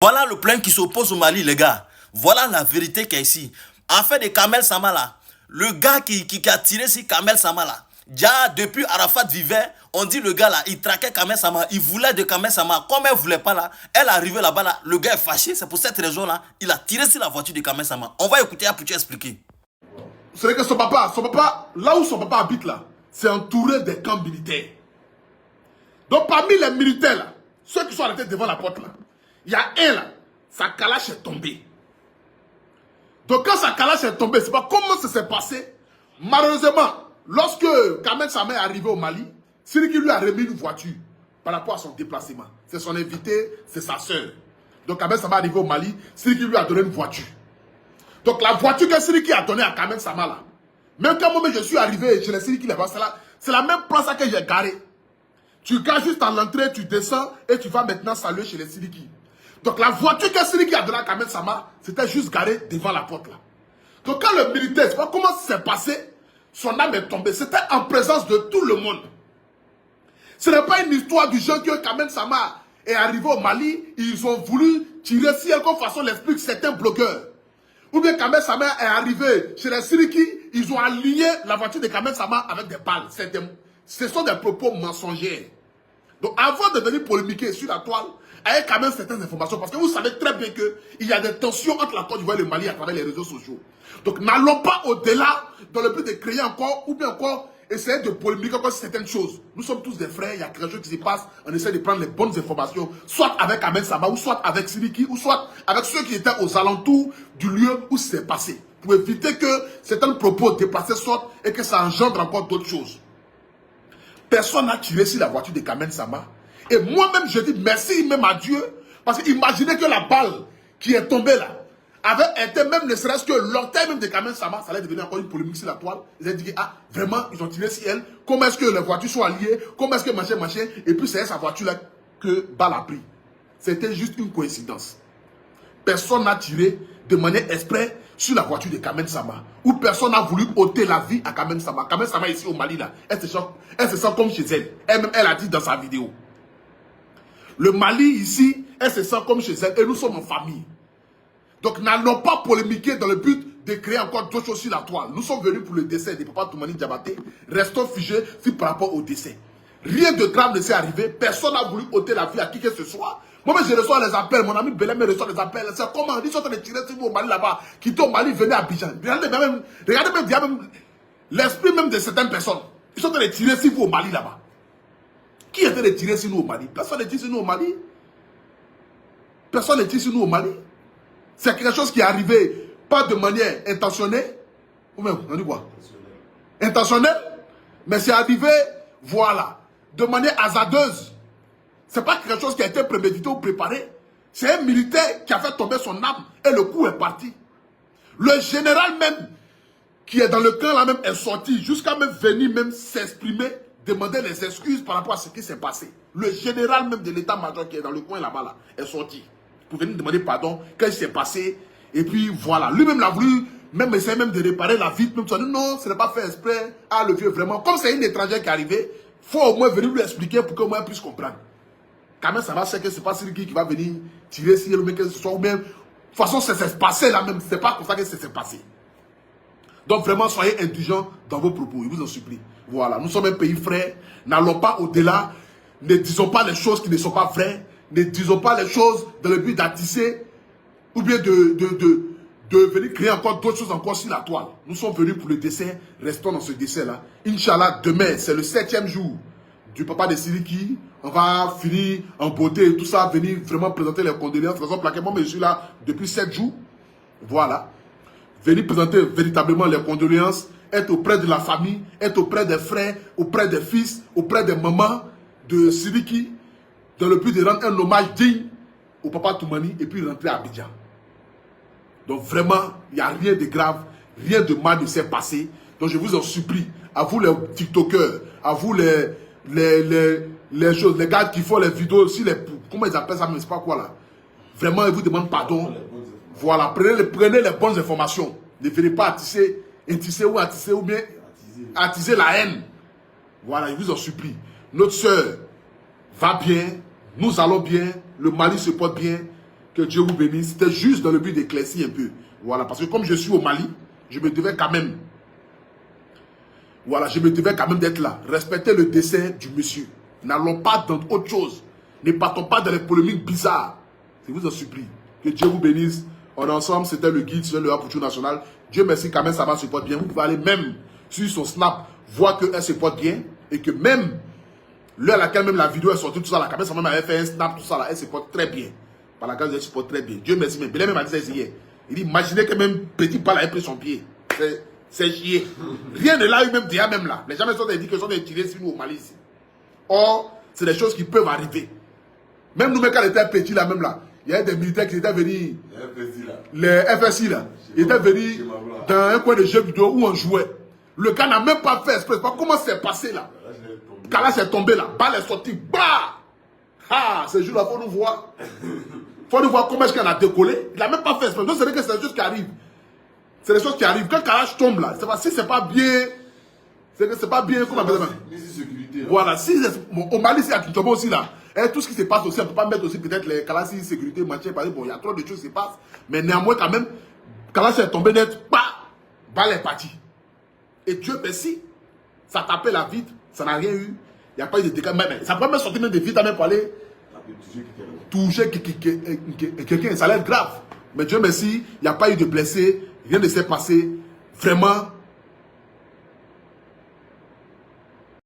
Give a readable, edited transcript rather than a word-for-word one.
Voilà le problème qui s'oppose au Mali, les gars. Voilà la vérité qu'il y a ici. En fait, de Kamel Sama là, le gars qui a tiré sur Kamel Sama là, déjà depuis Arafat vivait, on dit le gars là, il traquait Kamel Sama, il voulait de Kamel Sama. Comme elle voulait pas là, elle est arrivée là-bas là, le gars est fâché, c'est pour cette raison là, il a tiré sur la voiture de Kamel Sama. On va écouter pour te expliquer. C'est que son papa, là où son papa habite là, c'est entouré des camps militaires. Donc parmi les militaires là, ceux qui sont arrêtés devant la porte là, il y a un là, sa calache est tombée. Donc quand sa calache est tombée, c'est pas comment ça s'est passé. Malheureusement, lorsque Kamel Sama est arrivé au Mali, Siriki lui a remis une voiture par rapport à son déplacement. C'est son invité, c'est sa soeur. Donc Kamel Sama est arrivé au Mali, Siriki lui a donné une voiture. Donc la voiture que Siriki a donnée à Kamel Sama là, même quand moi je suis arrivé chez les Siriki là-bas, c'est la même place que j'ai garé. Tu gares juste à l'entrée, tu descends et tu vas maintenant saluer chez les Siriki. Donc la voiture que Siriki a donnée à Kamel Sama, c'était juste garé devant la porte là. Donc quand le militaire, c'est pas comment ça s'est passé, son âme est tombée. C'était en présence de tout le monde. Ce n'est pas une histoire du genre que Kamel Sama est arrivé au Mali, ils ont voulu tirer si comme façon l'explique certains blogueurs. Ou bien Kamel Sama est arrivé chez les Siriki, ils ont aligné la voiture de Kamel Sama avec des balles. Ce sont des propos mensongers. Donc avant de venir polémiquer sur la toile, ayez quand même certaines informations, parce que vous savez très bien qu'il y a des tensions entre la Côte d'Ivoire et le Mali à travers les réseaux sociaux. Donc n'allons pas au-delà dans le but de créer encore, ou bien encore essayer de polémiquer encore certaines choses. Nous sommes tous des frères, il y a quelque chose qui se passe, on essaie de prendre les bonnes informations, soit avec Kamel Sama, ou soit avec Siriki, ou soit avec ceux qui étaient aux alentours du lieu où c'est passé, pour éviter que certains propos déplacés sortent et que ça engendre encore d'autres choses. Personne n'a tiré sur la voiture de Kamel Sama. Et moi-même, je dis merci même à Dieu. Parce que imaginez que la balle qui est tombée là avait été même ne serait-ce que l'orteil même de Kamel Sama. Ça allait devenir encore une polémique sur la toile. Ils ont dit, ah, vraiment, ils ont tiré sur elle. Comment est-ce que les voitures sont alliées? Comment est-ce que machin. Et puis c'est sa voiture là que balle a pris. C'était juste une coïncidence. Personne n'a tiré de manière exprès sur la voiture de Kamel Sama. Ou personne n'a voulu ôter la vie à Kamel Sama. Kamel Sama ici au Mali là, elle se sent comme chez elle. Elle-même, elle a dit dans sa vidéo. Le Mali ici, elle se sent comme chez elle et nous sommes en famille. Donc n'allons pas polémiquer dans le but de créer encore d'autres choses sur la toile. Nous sommes venus pour le décès de Papa Toumani Diabaté. Restons figés par rapport au décès. Rien de grave ne s'est arrivé. Personne n'a voulu ôter la vie à qui que ce soit. Moi, je reçois les appels. Mon ami Belém reçoit les appels. C'est comment? Ils sont en train de tirer sur vous au Mali là-bas. Quittez au Mali, venez à Abidjan. Regardez même l'esprit même de certaines personnes. Ils sont en train de tirer sur vous au Mali là-bas. Qui est en train de tirer sur nous au Mali? Personne ne tire sur nous au Mali. Personne ne tire sur nous au Mali. C'est quelque chose qui est arrivé pas de manière intentionnelle. Ou même, on dit quoi? Intentionnelle. Mais c'est arrivé, voilà, de manière hasardeuse. C'est pas quelque chose qui a été prémédité ou préparé. C'est un militaire qui a fait tomber son âme et le coup est parti. Le général même qui est dans le camp là même est sorti jusqu'à même venir même s'exprimer, demander les excuses par rapport à ce qui s'est passé. Le général même de l'état-major qui est dans le coin là-bas là, est sorti pour venir demander pardon, qu'est-ce qui s'est passé. Et puis voilà, lui-même l'a voulu même essayer même de réparer la vie. Même dit non, ce n'est pas fait exprès. Ah le vieux vraiment, comme c'est une étrangère qui est arrivée, il faut au moins venir lui expliquer pour qu'au moins puisse comprendre. Quand même, ça va, c'est que c'est pas Siriki qui va venir tirer si le mec que ce soit ou même. De toute façon, ça s'est passé là même. C'est pas comme ça que ça s'est passé. Donc vraiment, soyez indulgents dans vos propos. Je vous en supplie. Voilà, nous sommes un pays frère. N'allons pas au-delà. Ne disons pas les choses qui ne sont pas vraies. Ne disons pas les choses dans le but d'attisser ou bien de venir créer encore d'autres choses encore sur la toile. Nous sommes venus pour le décès. Restons dans ce décès-là. Inch'Allah, demain, c'est le 7e jour du papa de Siriki. On va finir en beauté et tout ça, venir vraiment présenter les condoléances. Raison pour laquelle moi, je suis là depuis 7 jours. Voilà. Venir présenter véritablement les condoléances, être auprès de la famille, être auprès des frères, auprès des fils, auprès des mamans de Siriki, dans le but de rendre un hommage digne au papa Toumani et puis rentrer à Abidjan. Donc vraiment, il n'y a rien de grave, rien de mal ne s'est passé. Donc je vous en supplie, à vous les TikTokers, à vous les choses, les gars qui font les vidéos aussi, comment ils appellent ça, mais je ne sais pas quoi là. Vraiment, ils vous demandent pardon. Voilà, prenez les bonnes informations. Ne venez pas attiser ou bien attiser la haine. Voilà, je vous en supplie. Notre soeur va bien, nous allons bien, le Mali se porte bien. Que Dieu vous bénisse. C'était juste dans le but d'éclaircir un peu. Voilà, parce que comme je suis au Mali, je me devais quand même. Voilà, je me devais quand même d'être là. Respecter le dessein du monsieur. N'allons pas dans autre chose. Ne partons pas dans les polémiques bizarres. Je vous en supplie. Que Dieu vous bénisse. On est ensemble, c'était le guide sur le Apoutou National. Dieu merci, quand même, ça va se porte bien. Vous pouvez aller même sur son snap, voir qu'elle se porte bien. Et que même, l'heure à laquelle même la vidéo est sortie, tout ça, la caméra, ça même avait fait un snap, tout ça, là, elle se porte très bien. Par la grâce, elle se porte très bien. Dieu merci, même. Belé même a dit ça hier. Il dit, imaginez que même petit Pal a pris son pied. C'est chier. Rien ne l'a eu même déjà même là. Les gens sont dit que sont tirés sur nous au Mali ici. Or, c'est des choses qui peuvent arriver. Même nous, même quand on était petit là, même là, il y a des militaires qui étaient venus. Les FSI là. Ils étaient venus dans un coin de jeu vidéo où on jouait. Le gars n'a même pas fait exprès. Comment c'est passé là? Kalash est tombé là. Balle est sortie. Bah! Ah, ce jour-là, il faut nous voir. Il faut nous voir comment est-ce qu'il a décollé. Il n'a même pas fait exprès. Donc, c'est vrai que c'est des choses qui arrivent. C'est des choses qui arrivent. Quand Kalash tombe là, si c'est pas bien. C'est que c'est pas bien. Comment on appelle ça? Voilà. Si, au Mali, c'est à Kinshasa aussi là. Et tout ce qui se passe aussi, on ne peut pas mettre aussi peut-être les Kalash sécurité, machin, parce que bon, il y a trop de choses qui se passent. Mais néanmoins, quand même, Kalash est tombé net, pas, balle est partie. Et Dieu merci, ça tapait la vitre, ça n'a rien eu. Il n'y a pas eu de dégâts. Mais ça peut même sortir même des vitres même pour aller toucher quelqu'un. Ça a l'air grave. Mais Dieu merci, il n'y a pas eu de blessés, rien ne s'est passé. Vraiment,